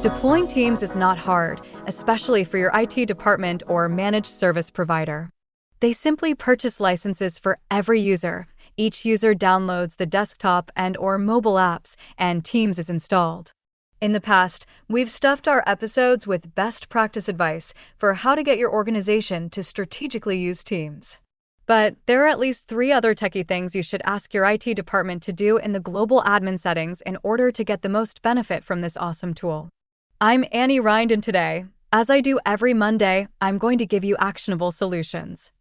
Deploying Teams is not hard, especially for your IT department or managed service provider. They simply purchase licenses for every user. Each user downloads the desktop and/or mobile apps, and Teams is installed. In the past, we've stuffed our episodes with best practice advice for how to get your organization to strategically use Teams. But there are at least 3 other techie things you should ask your IT department to do in the global admin settings in order to get the most benefit from this awesome tool. I'm Annie Rind, and today, as I do every Monday, I'm going to give you actionable solutions.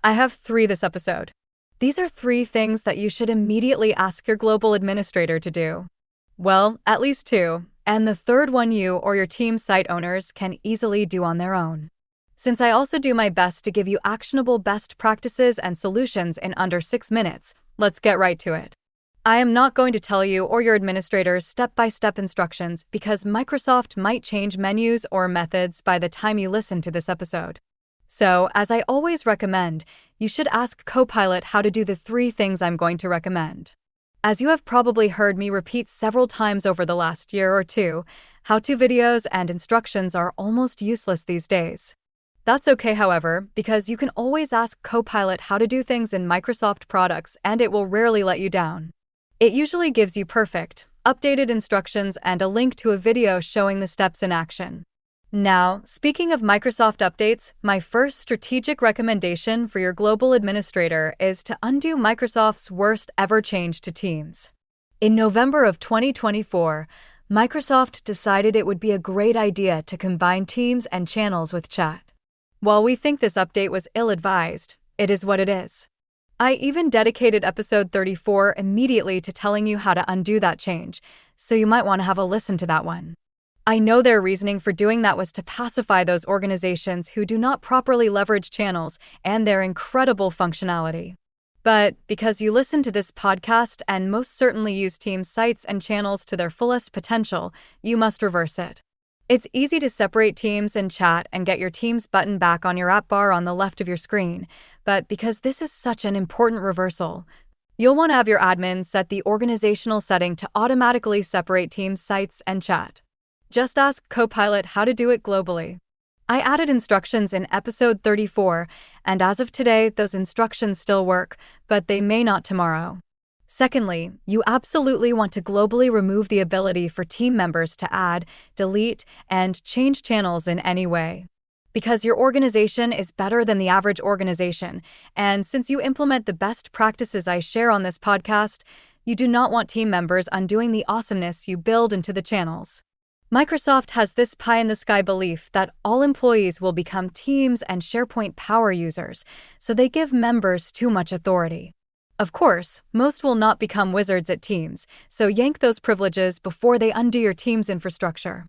I have 3 this episode. These are 3 things that you should immediately ask your global administrator to do. Well, at least 2, and the third one you or your team site owners can easily do on their own. Since I also do my best to give you actionable best practices and solutions in under 6 minutes, let's get right to it. I am not going to tell you or your administrators step-by-step instructions because Microsoft might change menus or methods by the time you listen to this episode. So, as I always recommend, you should ask Copilot how to do the 3 things I'm going to recommend. As you have probably heard me repeat several times over the last year or 2, how-to videos and instructions are almost useless these days. That's okay, however, because you can always ask Copilot how to do things in Microsoft products and it will rarely let you down. It usually gives you perfect, updated instructions and a link to a video showing the steps in action. Now, speaking of Microsoft updates, my first strategic recommendation for your global administrator is to undo Microsoft's worst ever change to Teams. In November of 2024, Microsoft decided it would be a great idea to combine Teams and channels with chat. While we think this update was ill-advised, it is what it is. I even dedicated episode 34 immediately to telling you how to undo that change, so you might want to have a listen to that one. I know their reasoning for doing that was to pacify those organizations who do not properly leverage channels and their incredible functionality. But because you listen to this podcast and most certainly use Teams sites and channels to their fullest potential, you must reverse it. It's easy to separate Teams and chat and get your Teams button back on your app bar on the left of your screen, but because this is such an important reversal, you'll want to have your admin set the organizational setting to automatically separate Teams sites and chat. Just ask Copilot how to do it globally. I added instructions in episode 34, and as of today, those instructions still work, but they may not tomorrow. Secondly, you absolutely want to globally remove the ability for team members to add, delete, and change channels in any way. Because your organization is better than the average organization, and since you implement the best practices I share on this podcast, you do not want team members undoing the awesomeness you build into the channels. Microsoft has this pie-in-the-sky belief that all employees will become Teams and SharePoint power users, so they give members too much authority. Of course, most will not become wizards at Teams, so yank those privileges before they undo your Teams infrastructure.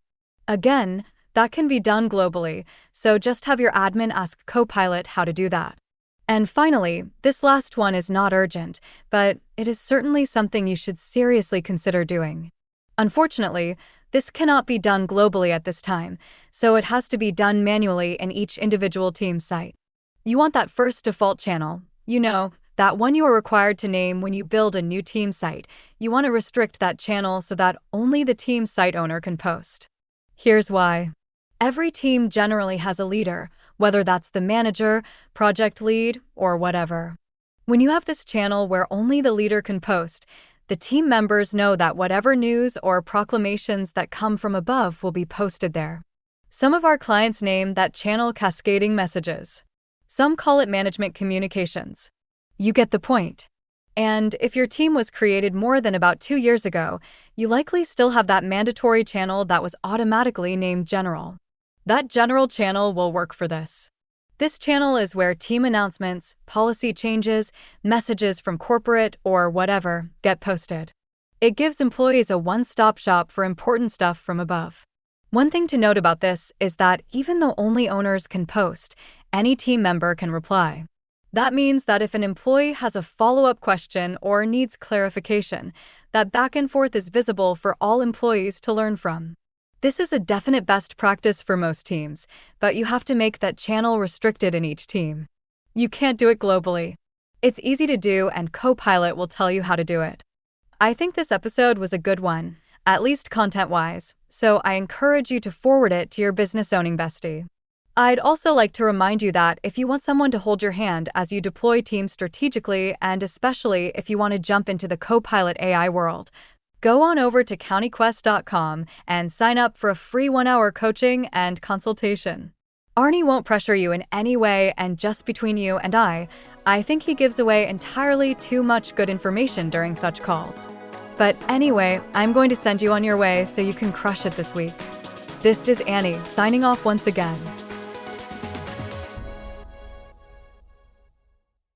Again, that can be done globally, so just have your admin ask Copilot how to do that. And finally, this last one is not urgent, but it is certainly something you should seriously consider doing. Unfortunately, this cannot be done globally at this time, so it has to be done manually in each individual team site. You want that first default channel, that one you are required to name when you build a new team site. You want to restrict that channel so that only the team site owner can post. Here's why. Every team generally has a leader, whether that's the manager, project lead, or whatever. When you have this channel where only the leader can post, the team members know that whatever news or proclamations that come from above will be posted there. Some of our clients name that channel cascading messages. Some call it management communications. You get the point. And if your team was created more than about 2 years ago, you likely still have that mandatory channel that was automatically named General. That General channel will work for this. This channel is where team announcements, policy changes, messages from corporate or whatever get posted. It gives employees a one-stop shop for important stuff from above. One thing to note about this is that even though only owners can post, any team member can reply. That means that if an employee has a follow-up question or needs clarification, that back and forth is visible for all employees to learn from. This is a definite best practice for most teams, but you have to make that channel restricted in each team. You can't do it globally. It's easy to do, and Copilot will tell you how to do it. I think this episode was a good one. at least content-wise, so I encourage you to forward it to your business owning bestie. I'd also like to remind you that if you want someone to hold your hand as you deploy teams strategically, and especially if you want to jump into the Copilot AI world, go on over to countyquest.com and sign up for a free 1-hour coaching and consultation. Arnie won't pressure you in any way, and just between you and I think he gives away entirely too much good information during such calls. But anyway, I'm going to send you on your way so you can crush it this week. This is Annie, signing off once again.